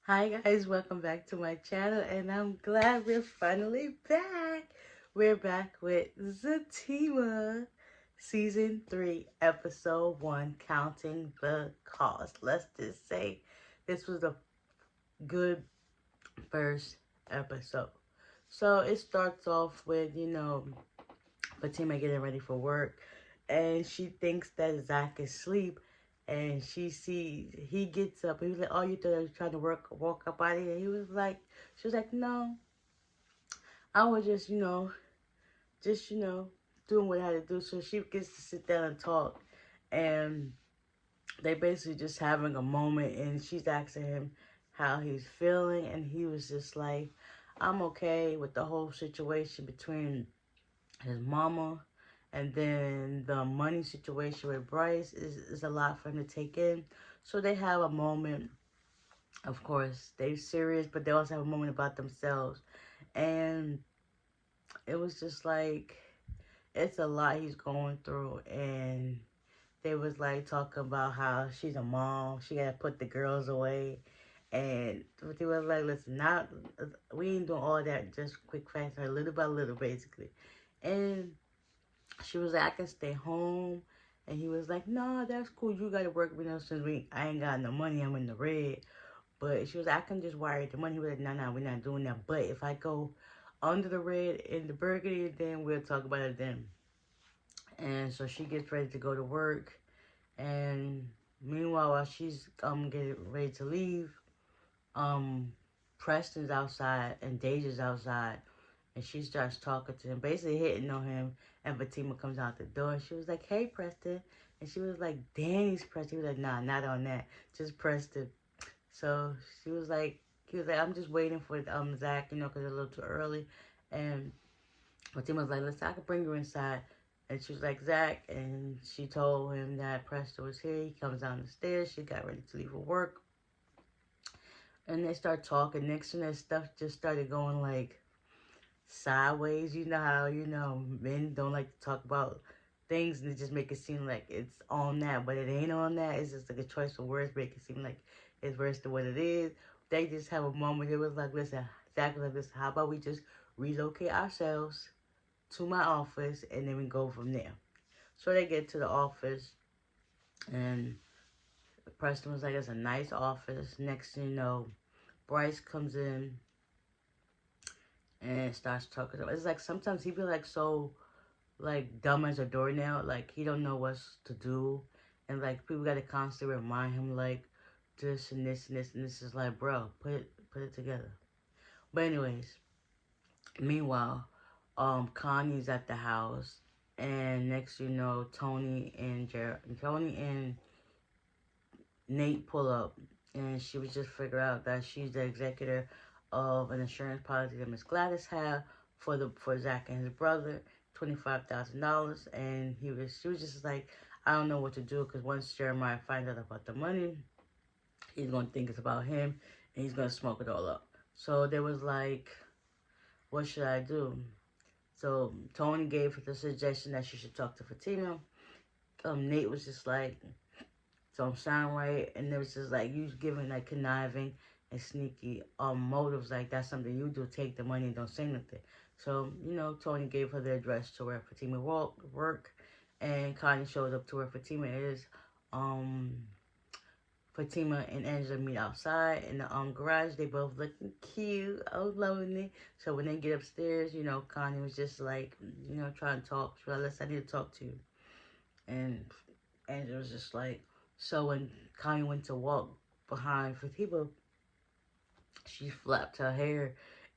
Hi guys, welcome back to my channel and I'm glad we're finally back. We're back with Zatima, Season 3, Episode 1, Counting the Cost. Let's just say this was a good first episode. So it starts off with, Fatima getting ready for work and she thinks that Zach is asleep and she sees he gets up. He was like, "Oh, you thought I was trying to walk up out of here?" He was like, she was like, "No, I was just doing what I had to do." So she gets to sit down and talk, and they basically just having a moment, and she's asking him how he's feeling, and he was just like, "I'm okay with the whole situation between his mama, and then the money situation with Bryce is a lot for him to take in." So they have a moment. Of course, they're serious, but they also have a moment about themselves. And it was just like, it's a lot he's going through. And they was like talking about how she's a mom, she gotta put the girls away. And they was like, listen, not we ain't doing all that just quick, fast, or little by little, basically. And she was like, "I can stay home." And he was like, "No, that's cool. You got to work with us since I ain't got no money. I'm in the red." But she was like, "I can just wire the money." He was like, "No, no, we're not doing that. But if I go under the red in the burgundy, then we'll talk about it then." And so she gets ready to go to work. And meanwhile, while she's getting ready to leave, um, Preston's outside and Deja's outside, and she starts talking to him, basically hitting on him. And Fatima comes out the door, and she was like, "Hey, Preston," and she was like, "Danny's Preston." He was like, "Nah, not on that, just Preston." So she was like, he was like, "I'm just waiting for Zach, because it's a little too early." And Fatima was like, "Listen, I can bring you inside." And she was like, "Zach," and she told him that Preston was here. He comes down the stairs. She got ready to leave for work. And they start talking. Next thing that stuff just started going like sideways. You know how, men don't like to talk about things and they just make it seem like it's on that, but it ain't on that. It's just like a choice of words, make it seem like it's worse than what it is. They just have a moment. It was like, listen, Zach was like, "Listen, how about we just relocate ourselves to my office and then we go from there." So they get to the office and Preston was like, "It's a nice office." Next thing you know, Bryce comes in and starts talking to him. It's like sometimes he be like so like dumb as a doornail. Like he don't know what to do, and like people gotta constantly remind him like this and this and this and this is like, bro, put it together. But anyways, meanwhile, Connie's at the house, and next you know, Tony and Nate pull up, and she was just figure out that she's the executor of an insurance policy that Miss Gladys had for Zach and his brother, $25,000, and she was just like, "I don't know what to do because once Jeremiah finds out about the money, he's gonna think it's about him, and he's gonna smoke it all up." So there was like, what should I do? So Tony gave her the suggestion that she should talk to Fatima. Nate was just like, "Don't sound right," and it was just like you giving like conniving and sneaky motives, like that's something you do, take the money and don't say nothing. So Tony gave her the address to where Fatima work, and Connie showed up to where Fatima is. um Fatima and Angela meet outside in the garage. They both looking cute. I was loving it. So when they get upstairs, Connie was just like, trying to talk. She was like, "Listen, I need to talk to you." And Angela was just like, so when Connie went to walk behind Fatima, she flapped her hair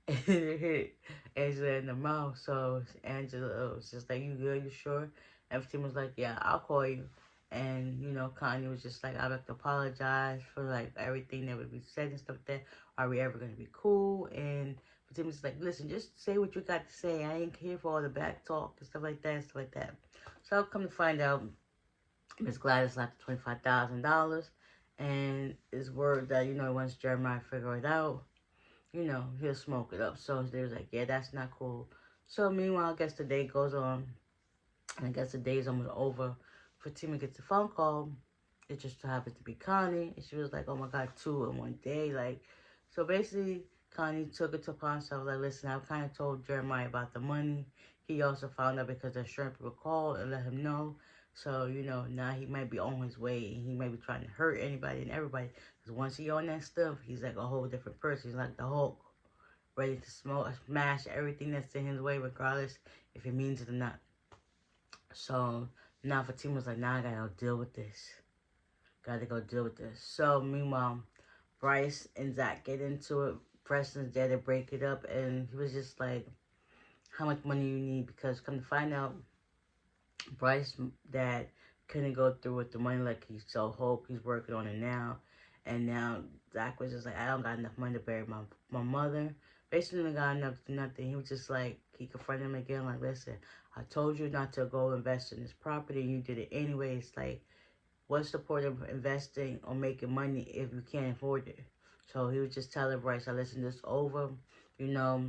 and it hit Angela in the mouth. So Angela was just like, "You good? You sure?" And Fatima was like, "Yeah, I'll call you." And Connie was just like, "I'd like to apologize for like everything that would be said and stuff like that. Are we ever gonna be cool?" And Fatima was like, "Listen, just say what you got to say. I ain't here for all the back talk and stuff like that and stuff like that." So come to find out, Miss Gladys left $25,000, and it's word that once Jeremiah figure it out, he'll smoke it up. So they was like, "Yeah, that's not cool." So meanwhile, I guess the day goes on, and I guess the day's almost over. Fatima gets a phone call. It just so happens to be Connie, and she was like, "Oh my God, two in one day, like." So basically, Connie took it upon himself, like, listen, I kind of told Jeremiah about the money. He also found out because the insurance people called and let him know. So, you know, now he might be on his way and he might be trying to hurt anybody and everybody. Because once he on that stuff, he's like a whole different person. He's like the Hulk, ready to smash everything that's in his way, regardless if he means it or not. So now Fatima's like, now I gotta go deal with this. Gotta go deal with this. So meanwhile, Bryce and Zach get into it. Preston's there to break it up, and he was just like, how much money you need? Because come to find out, Bryce's dad couldn't go through with the money like he so hoped. He's working on it now. And now Zach was just like, I don't got enough money to bury my mother. Basically, didn't got enough to nothing. He was just like, he confronted him again, like, listen, I told you not to go invest in this property, and you did it anyway. It's like, what's the point of investing or making money if you can't afford it? So he was just telling Bryce, I listen, this over. You know,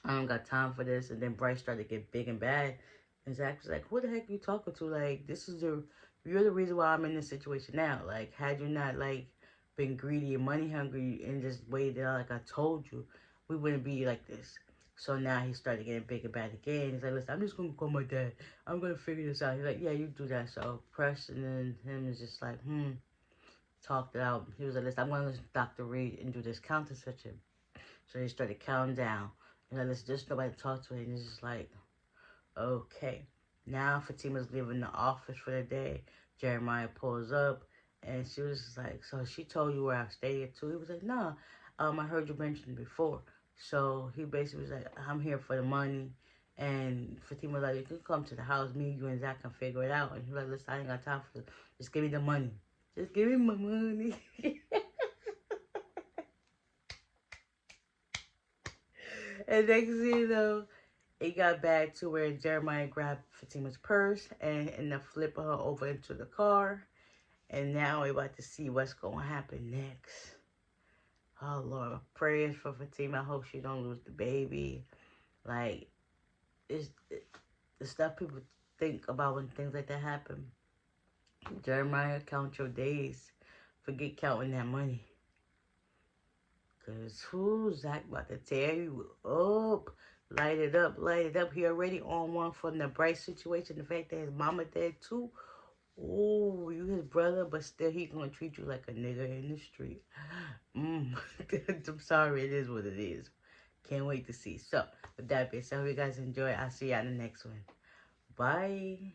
I don't got time for this. And then Bryce started to get big and bad. And Zach was like, who the heck are you talking to? Like, you're the reason why I'm in this situation now. Like, had you not, like, been greedy and money hungry and just waited out like I told you, we wouldn't be like this. So now he started getting big and bad again. He's like, listen, I'm just going to call my dad. I'm going to figure this out. He's like, yeah, you do that. So Preston and him is just like, talked it out. He was like, listen, I'm going to listen to Dr. Reed and do this counter session. So he started counting down. And like, listen, just nobody to talk to. And he's just like, okay. Now Fatima's leaving the office for the day. Jeremiah pulls up. And she was just like, so she told you where I stay at too? He was like, nah, I heard you mention before. So he basically was like, I'm here for the money. And Fatima was like, you can come to the house. Me, you, and Zach can figure it out. And he was like, listen, I ain't got time for this. Just give me the money. Just give me my money. And next thing you know, it got bad to where Jeremiah grabbed Fatima's purse and ended up flipping her over into the car. And now we're about to see what's going to happen next. Oh, Lord. Prayers for Fatima. I hope she don't lose the baby. Like, the stuff people think about when things like that happen. Jeremiah, count your days. Forget counting that money. Because who's Zach about to tear you up? Light it up, light it up. He already on one from the Bryce situation. The fact that his mama dead too. Oh, you his brother, but still he gonna treat you like a nigga in the street. I'm sorry, it is what it is. Can't wait to see. So, with that being said, hope you guys enjoy. I'll see you on the next one. Bye.